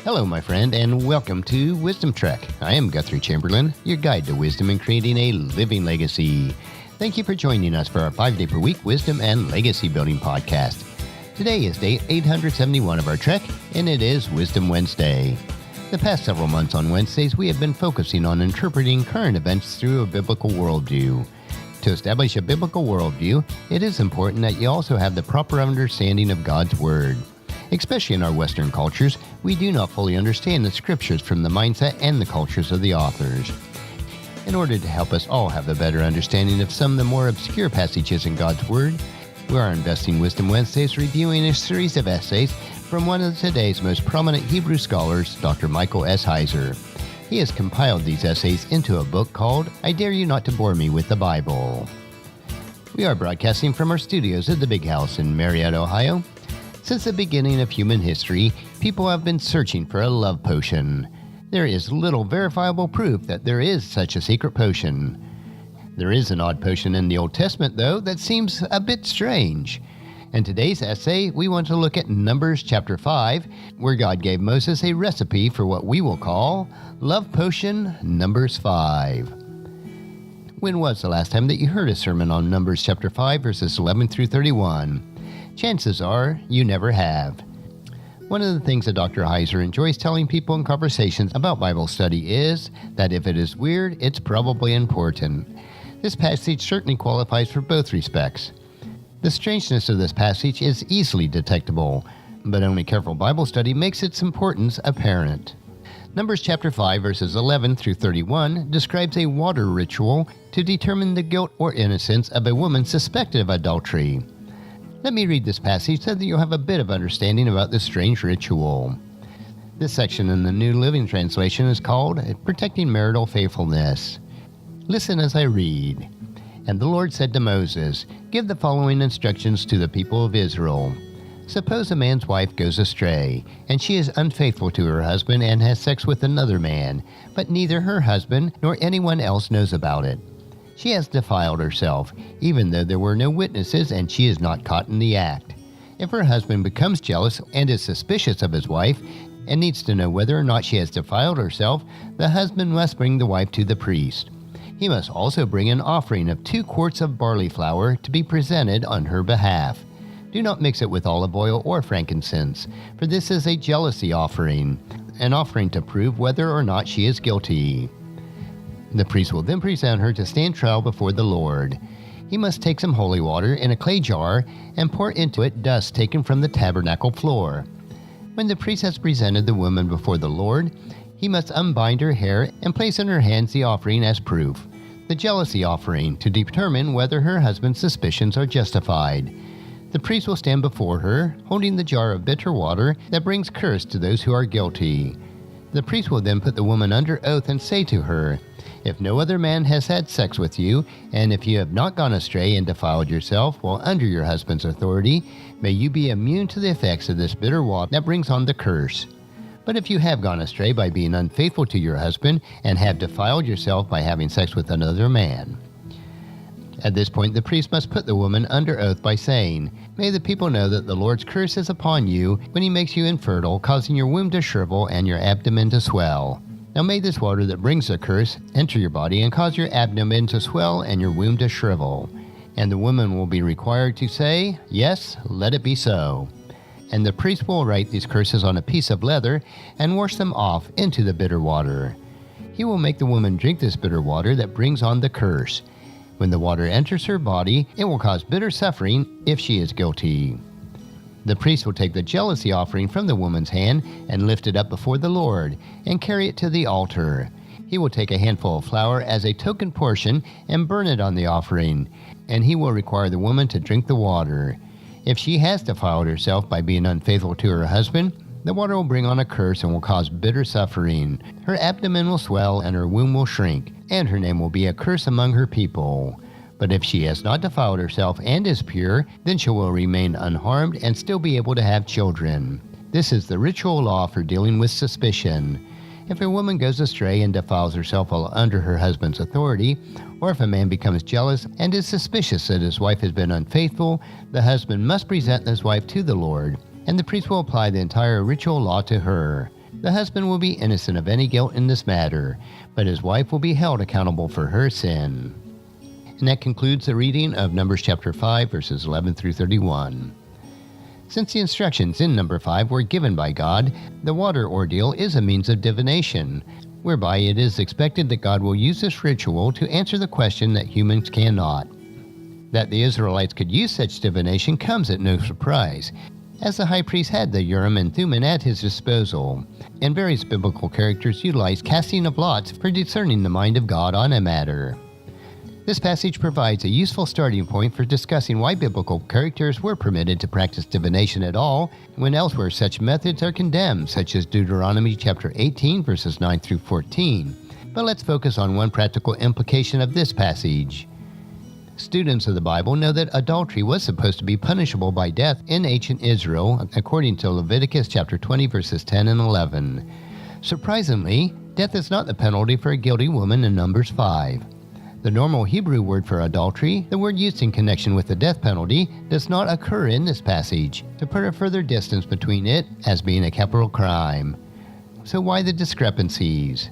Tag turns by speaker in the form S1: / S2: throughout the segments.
S1: Hello, my friend, and welcome to Wisdom Trek. I am Guthrie Chamberlain, your guide to wisdom and creating a living legacy. Thank you for joining us for our 5-day per week wisdom and legacy building podcast. Today is day 871 of our trek, and it is Wisdom Wednesday. The past several months on Wednesdays, we have been focusing on interpreting current events through a biblical worldview. To establish a biblical worldview, it is important that you also have the proper understanding of God's Word. Especially in our Western cultures, we do not fully understand the Scriptures from the mindset and the cultures of the authors. In order to help us all have a better understanding of some of the more obscure passages in God's Word, we are investing Wisdom Wednesdays reviewing a series of essays from one of today's most prominent Hebrew scholars, Dr. Micheal S. Heiser. He has compiled these essays into a book called I Dare You Not to Bore Me with the Bible. We are broadcasting from our studios at the Big House in Marietta, Ohio. Since the beginning of human history, people have been searching for a love potion. There is little verifiable proof that there is such a secret potion. There is an odd potion in the Old Testament, though, that seems a bit strange. In today's essay, we want to look at Numbers chapter 5, where God gave Moses a recipe for what we will call Love Potion Numbers 5. When was the last time that you heard a sermon on Numbers chapter 5, verses 11 through 31? Chances are you never have. One of the things that Dr. Heiser enjoys telling people in conversations about Bible study is that if it is weird, it's probably important. This passage certainly qualifies for both respects. The strangeness of this passage is easily detectable, but only careful Bible study makes its importance apparent. Numbers chapter 5 verses 11 through 31 describes a water ritual to determine the guilt or innocence of a woman suspected of adultery. Let me read this passage so that you'll have a bit of understanding about this strange ritual. This section in the New Living Translation is called Protecting Marital Faithfulness. Listen as I read. And the Lord said to Moses, "Give the following instructions to the people of Israel. Suppose a man's wife goes astray, and she is unfaithful to her husband and has sex with another man, but neither her husband nor anyone else knows about it. She has defiled herself, even though there were no witnesses and she is not caught in the act. If her husband becomes jealous and is suspicious of his wife and needs to know whether or not she has defiled herself, the husband must bring the wife to the priest. He must also bring an offering of 2 quarts of barley flour to be presented on her behalf. Do not mix it with olive oil or frankincense, for this is a jealousy offering, an offering to prove whether or not she is guilty. The priest will then present her to stand trial before the Lord. He must take some holy water in a clay jar and pour into it dust taken from the tabernacle floor. When the priest has presented the woman before the Lord, he must unbind her hair and place in her hands the offering as proof, the jealousy offering, to determine whether her husband's suspicions are justified. The priest will stand before her, holding the jar of bitter water that brings curse to those who are guilty. The priest will then put the woman under oath and say to her, "If no other man has had sex with you, and if you have not gone astray and defiled yourself while under your husband's authority, may you be immune to the effects of this bitter water that brings on the curse. But if you have gone astray by being unfaithful to your husband and have defiled yourself by having sex with another man." At this point, the priest must put the woman under oath by saying, "May the people know that the Lord's curse is upon you when he makes you infertile, causing your womb to shrivel and your abdomen to swell. Now may this water that brings the curse enter your body and cause your abdomen to swell and your womb to shrivel." And the woman will be required to say, "Yes, let it be so." And the priest will write these curses on a piece of leather and wash them off into the bitter water. He will make the woman drink this bitter water that brings on the curse. When the water enters her body, it will cause bitter suffering if she is guilty. The priest will take the jealousy offering from the woman's hand and lift it up before the Lord and carry it to the altar. He will take a handful of flour as a token portion and burn it on the offering, and he will require the woman to drink the water. If she has defiled herself by being unfaithful to her husband, the water will bring on a curse and will cause bitter suffering. Her abdomen will swell and her womb will shrink, and her name will be a curse among her people. But if she has not defiled herself and is pure, then she will remain unharmed and still be able to have children. This is the ritual law for dealing with suspicion. If a woman goes astray and defiles herself while under her husband's authority, or if a man becomes jealous and is suspicious that his wife has been unfaithful, the husband must present his wife to the Lord, and the priest will apply the entire ritual law to her. The husband will be innocent of any guilt in this matter, but his wife will be held accountable for her sin. And that concludes the reading of Numbers chapter 5, verses 11 through 31. Since the instructions in number 5 were given by God, the water ordeal is a means of divination, whereby it is expected that God will use this ritual to answer the question that humans cannot. That the Israelites could use such divination comes at no surprise, as the high priest had the Urim and Thummim at his disposal, and various biblical characters utilized casting of lots for discerning the mind of God on a matter. This passage provides a useful starting point for discussing why biblical characters were permitted to practice divination at all, when elsewhere such methods are condemned, such as Deuteronomy chapter 18, verses 9 through 14. But let's focus on one practical implication of this passage. Students of the Bible know that adultery was supposed to be punishable by death in ancient Israel, according to Leviticus chapter 20, verses 10 and 11. Surprisingly, death is not the penalty for a guilty woman in Numbers 5. The normal Hebrew word for adultery, the word used in connection with the death penalty, does not occur in this passage, to put a further distance between it as being a capital crime. So why the discrepancies?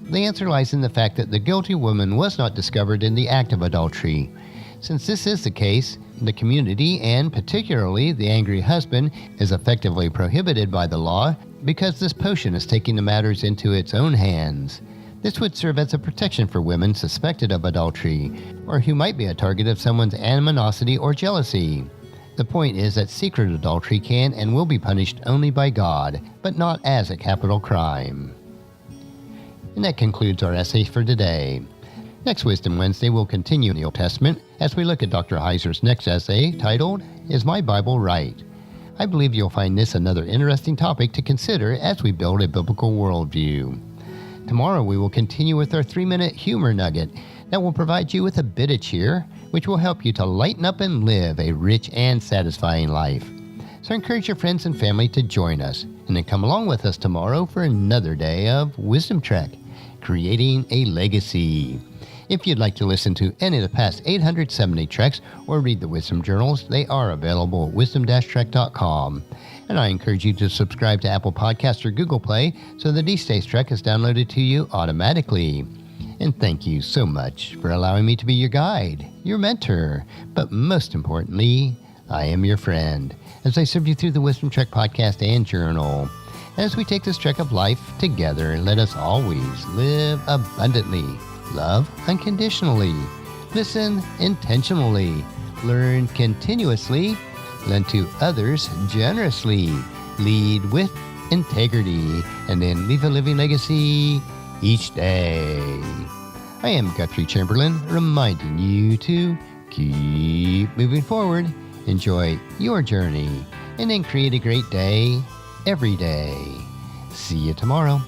S1: The answer lies in the fact that the guilty woman was not discovered in the act of adultery. Since this is the case, the community, and particularly the angry husband, is effectively prohibited by the law because this potion is taking the matters into its own hands. This would serve as a protection for women suspected of adultery, or who might be a target of someone's animosity or jealousy. The point is that secret adultery can and will be punished only by God, but not as a capital crime. And that concludes our essay for today. Next Wisdom Wednesday we'll continue in the Old Testament as we look at Dr. Heiser's next essay titled, Is My Bible Right? I believe you'll find this another interesting topic to consider as we build a biblical worldview. Tomorrow we will continue with our 3-minute humor nugget that will provide you with a bit of cheer, which will help you to lighten up and live a rich and satisfying life. So encourage your friends and family to join us, and then come along with us tomorrow for another day of Wisdom Trek, Creating a Legacy. If you'd like to listen to any of the past 870 treks or read the Wisdom Journals, they are available at wisdom-trek.com. And I encourage you to subscribe to Apple Podcasts or Google Play so that each day's trek is downloaded to you automatically. And thank you so much for allowing me to be your guide, your mentor, but most importantly, I am your friend, as I serve you through the Wisdom Trek podcast and journal. As we take this trek of life together, let us always live abundantly, love unconditionally, listen intentionally, learn continuously, lend to others generously, lead with integrity, and then leave a living legacy each day. I am Guthrie Chamberlain, reminding you to keep moving forward, enjoy your journey, and then create a great day every day. See you tomorrow.